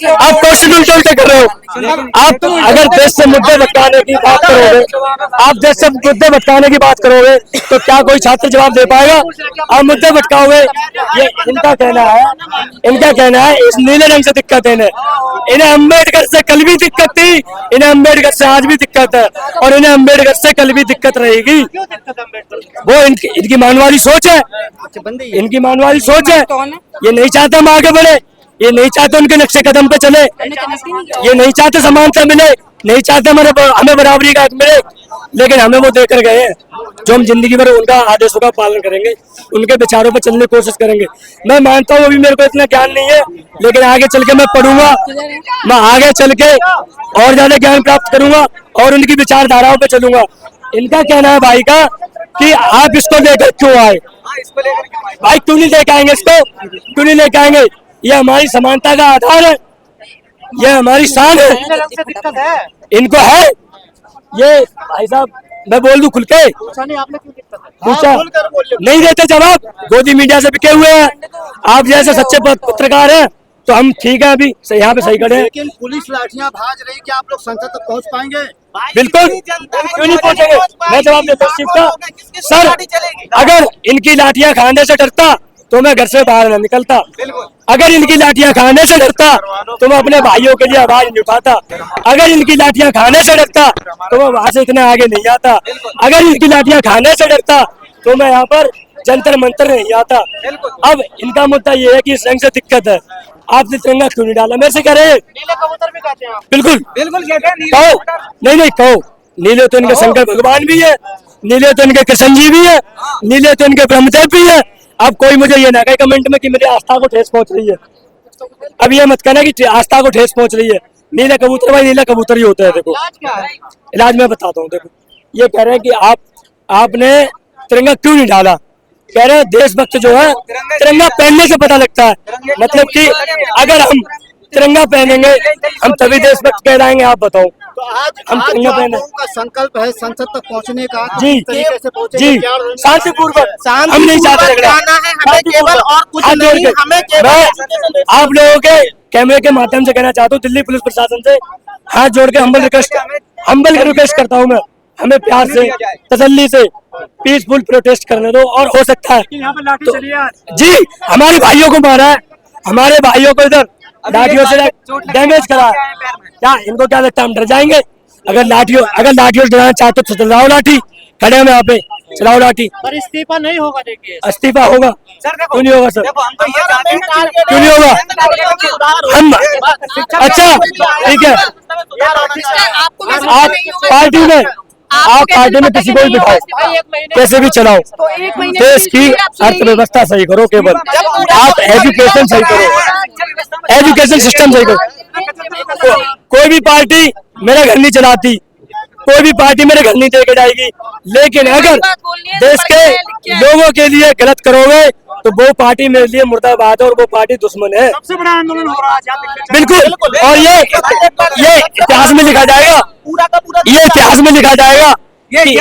आप क्वेश्चन उल्टे उल्टे कर रहे हो। आप अगर देश से मुद्दे भटकाने की बात करोगे, आप देश से मुद्दे भटकाने की बात करोगे तो क्या कोई छात्र जवाब दे पाएगा? आप मुद्दे भटकाओगे, ये इनका कहना है इस नीले रंग से दिक्कत है इन्हें अम्बेडकर से कल भी दिक्कत थी, इन्हें अम्बेडकर से आज भी दिक्कत है और इन्हें अम्बेडकर से कल भी दिक्कत रहेगी। वो इनकी मानवादी सोच है, इनकी मानवादी सोच है। ये नहीं चाहते हम आगे बढ़े, ये नहीं चाहते उनके नक्शे कदम पे चले, ये नहीं चाहते समानता मिले, नहीं चाहते हमें बराबरी का हक मिले, लेकिन हमें वो देकर गए हैं जो हम जिंदगी भर उनका आदेशों का पालन करेंगे, उनके विचारों पर चलने की कोशिश करेंगे। मैं मानता हूँ अभी मेरे को इतना ज्ञान नहीं है, लेकिन आगे चल के मैं पढ़ूंगा, मैं आगे चल के और ज्यादा ज्ञान प्राप्त करूंगा और उनकी विचारधाराओं पे चलूंगा। इनका कहना है भाई का कि आप इसको लेकर क्यों आए? भाई क्यों नहीं लेकर आएंगे इसको? क्यों नहीं लेकर आएंगे? ये हमारी समानता का आधार है, ये हमारी शान है। इनको है ये भाई साहब, मैं बोल दूं खुल के? पूछा नहीं देते जवाब, गोदी मीडिया से बिके हुए हैं। आप जैसे सच्चे पत्रकार हैं तो हम ठीक है, अभी यहाँ पे सही खड़े हैं। लेकिन पुलिस लाठियां भाज रही, क्या आप लोग संसद तक पहुंच पाएंगे? बिल्कुल, क्यों नहीं पहुंचेंगे? मैं जवाब देता हूँ सर, अगर इनकी लाठियां खाने से डरता तो मैं घर से बाहर न निकलता, अगर इनकी लाठियां खाने से डरता तो मैं अपने भाइयों के लिए आवाज नहीं उठाता, अगर इनकी लाठियां खाने से डरता तो मैं वहां से इतने आगे नहीं आता, अगर इनकी लाठियां खाने से डरता तो मैं यहाँ पर जंतर मंतर नहीं आता। अब इनका मुद्दा ये है कि इस रंग से दिक्कत है, आपने तिरंगा क्यों नहीं डाला? मेरे से कह रहे हैं बिल्कुल कहो, नहीं कहो। नीले तो इनके शंकर भगवान भी है, नीले तो इनके कृष्ण जी भी है, नीले तो इनके ब्रह्मदेव भी है। अब कोई मुझे ये ना कहे कमेंट में कि मेरी आस्था को ठेस पहुंच रही है। अब ये मत कहना कि आस्था को ठेस पहुंच रही है। नीले कबूतर भाई नीला कबूतर ही होता है। देखो इलाज मैं बताता हूँ। देखो ये कह रहे हैं कि आपने तिरंगा क्यों नहीं डाला? कह रहे हैं देशभक्त जो है तिरंगा पहनने से पता लगता है, मतलब कि अगर हम तिरंगा पहनेंगे हम तभी देशभक्त कहलाएंगे। आप बताओ, तो आज हम तिरंगा पहने का संकल्प है संसद तक पहुंचने का, जी जी शांतिपूर्वक, हम नहीं चाहते झगड़ा, मैं आप लोगों के कैमरे के माध्यम से कहना चाहता हूँ दिल्ली पुलिस प्रशासन से हाथ जोड़ के हम्बल रिक्वेस्ट करता हूँ मैं, हमें प्यार से तसल्ली से पीसफुल प्रोटेस्ट करने दो। और हो सकता है तो, जी हमारे भाइयों को मारा है, हमारे भाइयों को इधर लाठियों से डैमेज करा है। क्या इनको क्या लगता है हम डर जाएंगे? अगर लाठियों से डराना चाहते तो चलाओ लाठी, खड़े हैं यहाँ पे, चलाओ लाठी। पर इस्तीफा नहीं होगा, देखिए इस्तीफा होगा, क्यों नहीं होगा सर? क्यों नहीं होगा? हम अच्छा ठीक है, आप पार्टी में किसी को भी बिठाओ, कैसे भी चलाओ, देश की अर्थव्यवस्था सही करो, केवल आप एजुकेशन सही करो, एजुकेशन सिस्टम सही करो। कोई भी पार्टी मेरा घर नहीं चलाती, कोई भी पार्टी मेरे घर नहीं देके जाएगी, लेकिन अगर देश के लोगों के लिए गलत करोगे तो वो पार्टी मेरे लिए मुर्दाबाद है और वो पार्टी दुश्मन है। सबसे बड़ा आंदोलन हो रहा है बिल्कुल, और ये इतिहास में लिखा जाएगा, ये इतिहास में लिखा जाएगा कि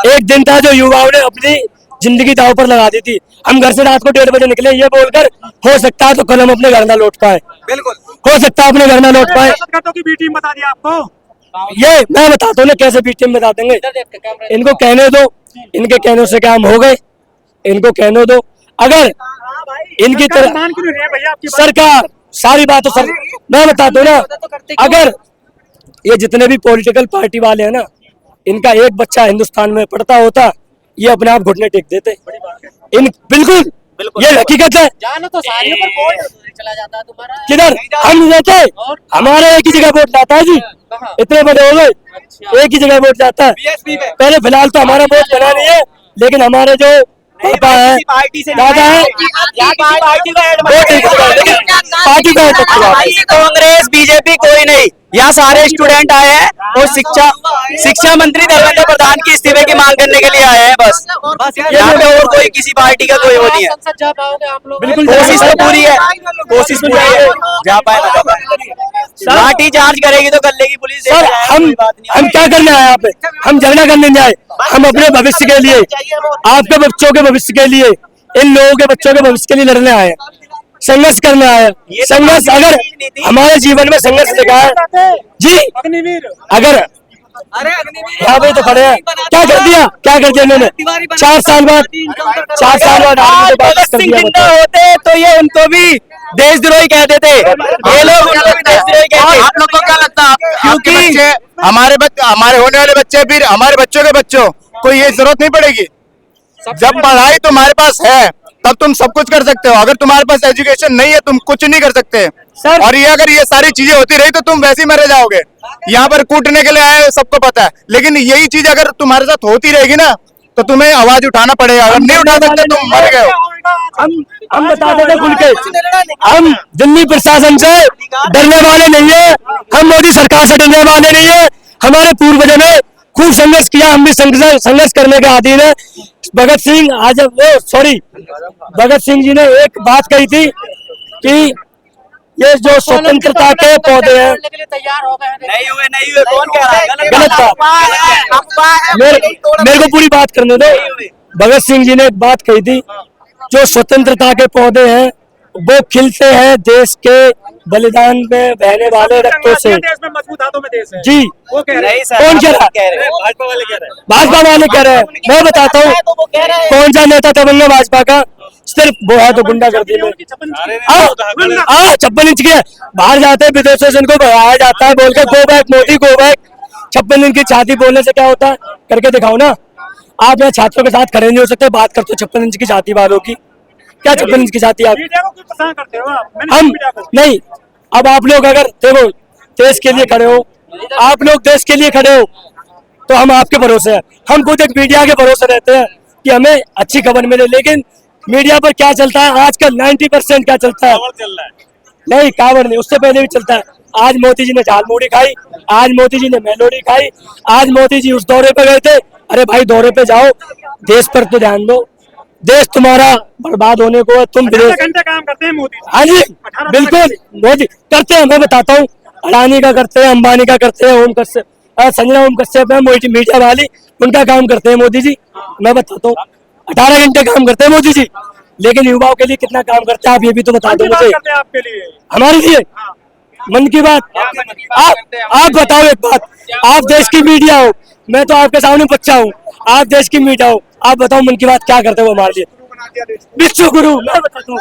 एक दिन था जो युवाओं ने अपनी जिंदगी दांव पर लगा दी थी। हम घर से रात को 1:30 बजे निकले ये बोलकर हो सकता है तो कल हम अपने घर ना लौट पाए, बिल्कुल हो सकता है अपने घर ना लौट पाए। बी टीम बता दिया आपको, ये मैं बताता हूँ ना कैसे बी टीम बता देंगे। इनको कहने दो, इनके कहने से काम हो गए, इनको कहने दो। अगर इनकी तरह सरकार सारी बातों सर मैं बताता हूँ ना, अगर ये जितने भी पॉलिटिकल पार्टी वाले हैं ना, इनका एक बच्चा हिंदुस्तान में पढ़ता होता ये अपने आप घुटने टेक देते। इन बिल्कुल ये हकीकत है। तो चला जाता है तुम्हारा, किधर हम रहते, हमारे एक ही जगह वोट जाता है जी, इतने बड़े हो गए, एक ही जगह वोट जाता है। पहले फिलहाल तो हमारा वोट बना नहीं है, लेकिन हमारे जो पापा है दादा है कांग्रेस बीजेपी कोई नहीं, यहाँ सारे स्टूडेंट आए हैं और शिक्षा मंत्री धर्मेंद्र प्रधान की इस्तीफे की मांग करने के लिए आए हैं बस। यहाँ पे और कोई किसी पार्टी का कोई वो नहीं है। बिल्कुल कोशिश तो पूरी है, कोशिश पूरी है, जा पाए ना जा पाए। लाठी चार्ज करेगी तो कर लेगी पुलिस। सर हम क्या करने आए यहाँ पे? हम झगड़ा करने नहीं आए, हम अपने भविष्य के लिए, आपके बच्चों के भविष्य के लिए, इन लोगों के बच्चों के भविष्य के लिए लड़ने आए हैं। संघर्ष करने आए हैं। संघर्ष अगर हमारे जीवन में संघर्ष दिखा है जी, अग्निवीर अगर यहाँ पे तो खड़े हैं, क्या कर दिया इन्होंने? 4 साल बाद आर्मी को वापस कर दिया। जिंदा होते तो ये उनको भी देशद्रोही कहते थे, ये लोग उनको भी देशद्रोही कहते। आप लोग को क्या लगता है क्योंकि हमारे होने वाले बच्चे फिर हमारे बच्चों के बच्चों को ये जरूरत नहीं पड़ेगी? जब पढ़ाई तुम्हारे पास है तब तुम सब कुछ कर सकते हो, अगर तुम्हारे पास एजुकेशन नहीं है तुम कुछ नहीं कर सकते। सर, और ये अगर ये सारी चीजें होती रही तो तुम वैसे ही मरे जाओगे। यहाँ पर कूटने के लिए आए हो, सबको पता है, लेकिन यही चीज अगर तुम्हारे साथ होती रहेगी ना तो तुम्हें आवाज उठाना पड़ेगा। अगर नहीं उठा सकते तुम मर गए हो। हम बताते थे खुल के, हम दिल्ली प्रशासन से डरने वाले नहीं है, हम मोदी सरकार से डरने वाले नहीं है। हमारे पूर्वजों ने खूब संघर्ष किया, हम भी संघर्ष करने के आदि है। भगत सिंह जी ने एक बात कही थी कि ये जो स्वतंत्रता के पौधे हैं, तैयार हो गए हैं। नहीं हुए कौन कह रहा है? गलत बात। मेरे को पूरी बात करने दो। भगत सिंह जी ने एक बात कही थी, जो स्वतंत्रता के पौधे हैं वो खिलते हैं देश के बलिदान में बहने वाले रक्तों से। देश में मजबूत हाथों में देश है। जी, वो कह रहे हैं। कौन कह रहा है? भाजपा वाले कह रहे हैं। भाजपा वाले कह रहे हैं। मैं बताता हूँ कौन सा नेता दबंग भाजपा का, सिर्फ वो है तो गुंडा कर दी। 56 इंच के बाहर जाते हैं, विदेशों से इनको भगाया जाता है बोल के go back Modi go back. 56 inch की छाती बोलने से क्या होता है? करके दिखाओ ना। आप यहाँ छात्रों के साथ खड़े नहीं हो सकते, बात करते हो 56 इंच की छाती वालों की। क्या 56 इंच की छाती आप? मीडिया को क्यों पसंद करते हो आप? मैंने हम मीडिया को- नहीं, अब आप लोग अगर देखो देश के लिए खड़े हो, आप लोग देश के लिए खड़े हो तो हम आपके भरोसे हैं। हम खुद एक मीडिया के भरोसे रहते हैं कि हमें अच्छी खबर मिले, लेकिन मीडिया पर क्या चलता है आजकल? 90% क्या चलता है? नहीं, कावड़ नहीं, उससे पहले भी चलता है। आज मोदी जी ने झाल मूड़ी खाई, आज मोदी जी ने मेलोडी खाई, आज मोदी जी उस दौरे पे गए थे। अरे भाई, दौरे पे जाओ, देश पर तो ध्यान दो। देश तुम्हारा बर्बाद होने को है, तुम विदेश। 18 घंटे काम करते हैं मोदी। हाँ जी, बिल्कुल मोदी करते हैं। मैं बताता हूँ, अडानी का करते हैं, अंबानी का करते हैं, संजना ओम कश्यप है मीडिया वाली, उनका काम करते हैं मोदी जी। मैं बताता हूँ 18 घंटे काम करते हैं मोदी जी, लेकिन युवाओं के लिए कितना काम करते हैं आप ये भी तो बता दो मुझे। करते हैं आपके लिए। हमारे लिए मन की बात। आप बताओ एक बात, आप देश की मीडिया हो, मैं तो आपके सामने बच्चा हूँ, आप देश की मीडिया हो, आप बताओ मन की बात क्या करते हो हमारे लिए? विश्व गुरु मैं बताता हूँ।